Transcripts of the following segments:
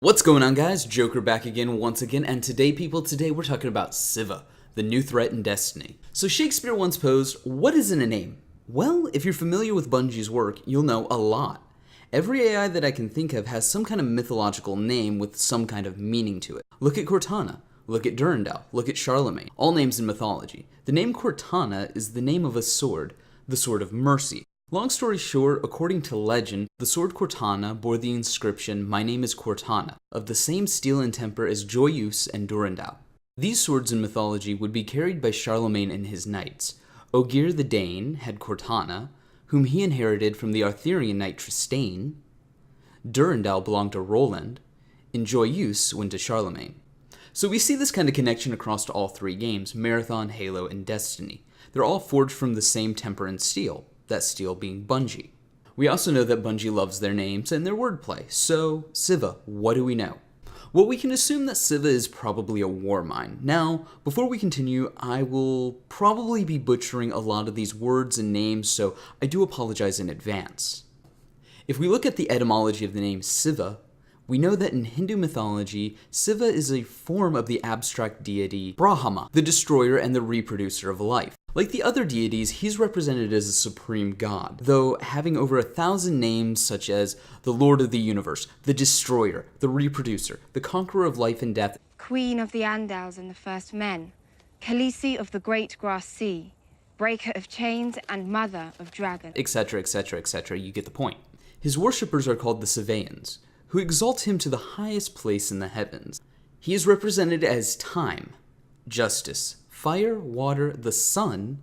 What's going on, guys? Joker back again once again, and today we're talking about Siva, the new threat in Destiny. So Shakespeare once posed, what isn't a name? Well, if you're familiar with Bungie's work, you'll know a lot. Every AI that I can think of has some kind of mythological name with some kind of meaning to it. Look at Cortana, look at Durandal, look at Charlemagne, all names in mythology. The name Cortana is the name of a sword, the Sword of Mercy. Long story short, according to legend, the sword Cortana bore the inscription, "My name is Cortana," of the same steel and temper as Joyeuse and Durandal. These swords in mythology would be carried by Charlemagne and his knights. Ogier the Dane had Cortana, whom he inherited from the Arthurian knight Tristane. Durandal belonged to Roland, and Joyeuse went to Charlemagne. So we see this kind of connection across all three games, Marathon, Halo, and Destiny. They're all forged from the same temper and steel, that steel being Bungie. We also know that Bungie loves their names and their wordplay. So, Siva, what do we know? Well, we can assume that Siva is probably a war mine. Now, before we continue, I will probably be butchering a lot of these words and names, so I do apologize in advance. If we look at the etymology of the name Siva, we know that in Hindu mythology, Siva is a form of the abstract deity Brahma, the destroyer and the reproducer of life. Like the other deities, he's represented as a supreme god, though having over 1,000 names such as the Lord of the Universe, the Destroyer, the Reproducer, the Conqueror of Life and Death, Queen of the Andals and the First Men, Khaleesi of the Great Grass Sea, Breaker of Chains and Mother of Dragons, etc., etc., etc., you get the point. His worshippers are called the Sabaeans, who exalt him to the highest place in the heavens. He is represented as time, justice, fire, water, the sun,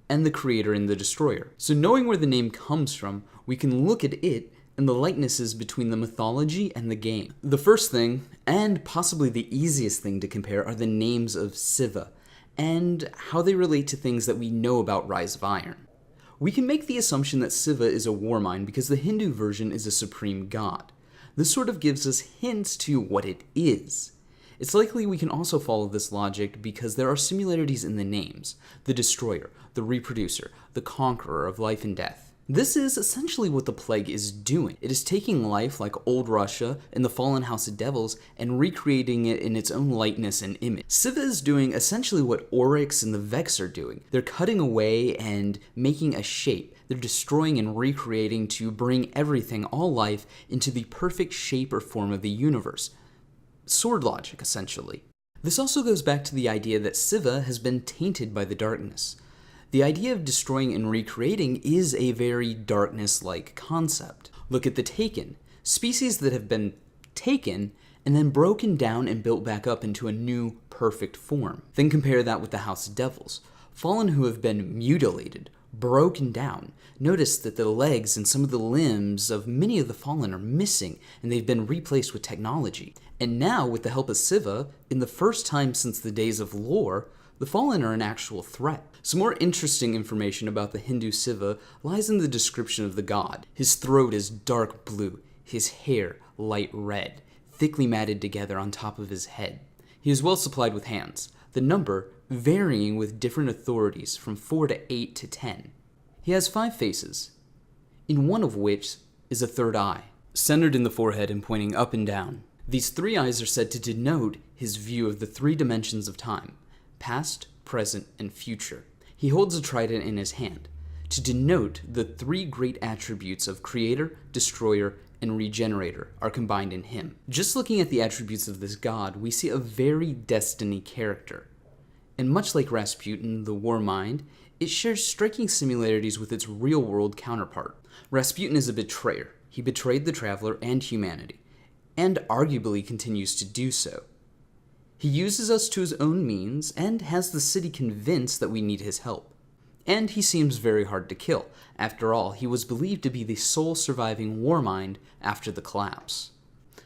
and the creator and the destroyer. So knowing where the name comes from, we can look at it and the likenesses between the mythology and the game. The first thing, and possibly the easiest thing to compare, are the names of Siva, and how they relate to things that we know about Rise of Iron. We can make the assumption that Siva is a war mine because the Hindu version is a supreme god. This sort of gives us hints to what it is. It's likely we can also follow this logic because there are similarities in the names: the Destroyer, the Reproducer, the Conqueror of Life and Death. This is essentially what the Plague is doing. It is taking life like old Russia and the fallen House of Devils and recreating it in its own likeness and image. Siva is doing essentially what Oryx and the Vex are doing. They're cutting away and making a shape. They're destroying and recreating to bring everything, all life, into the perfect shape or form of the universe. Sword logic, essentially. This also goes back to the idea that Siva has been tainted by the darkness. The idea of destroying and recreating is a very darkness-like concept. Look at the Taken, species that have been taken and then broken down and built back up into a new, perfect form. Then compare that with the House of Devils, fallen who have been mutilated, broken down. Notice that the legs and some of the limbs of many of the fallen are missing, and they've been replaced with technology. And now, with the help of Siva, in the first time since the days of lore, the fallen are an actual threat. Some more interesting information about the Hindu Siva lies in the description of the god. His throat is dark blue, his hair light red, thickly matted together on top of his head. He is well supplied with hands, the number varying with different authorities from 4 to 8 to 10. He has 5 faces, in one of which is a third eye, centered in the forehead and pointing up and down. These 3 eyes are said to denote his view of the 3 dimensions of time: past, present, and future. He holds a trident in his hand to denote the 3 great attributes of Creator, Destroyer, and Regenerator are combined in him. Just looking at the attributes of this god, we see a very Destiny character. And much like Rasputin, the war mind, it shares striking similarities with its real-world counterpart. Rasputin is a betrayer. He betrayed the Traveler and humanity, and arguably continues to do so. He uses us to his own means and has the city convinced that we need his help. And he seems very hard to kill. After all, he was believed to be the sole surviving war mind after the collapse.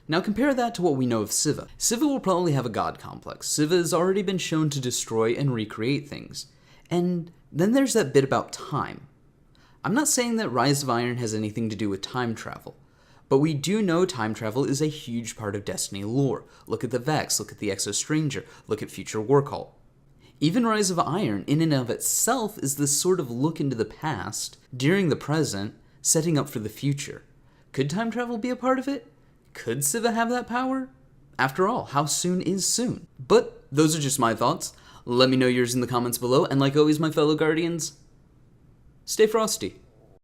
Now compare that to what we know of Siva. Siva will probably have a god complex. Siva has already been shown to destroy and recreate things. And then there's that bit about time. I'm not saying that Rise of Iron has anything to do with time travel, but we do know time travel is a huge part of Destiny lore. Look at the Vex, look at the Exo Stranger, look at Future War Call. Even Rise of Iron, in and of itself, is this sort of look into the past, during the present, setting up for the future. Could time travel be a part of it? Could Siva have that power? After all, how soon is soon? But those are just my thoughts. Let me know yours in the comments below, and like always, my fellow Guardians, stay frosty.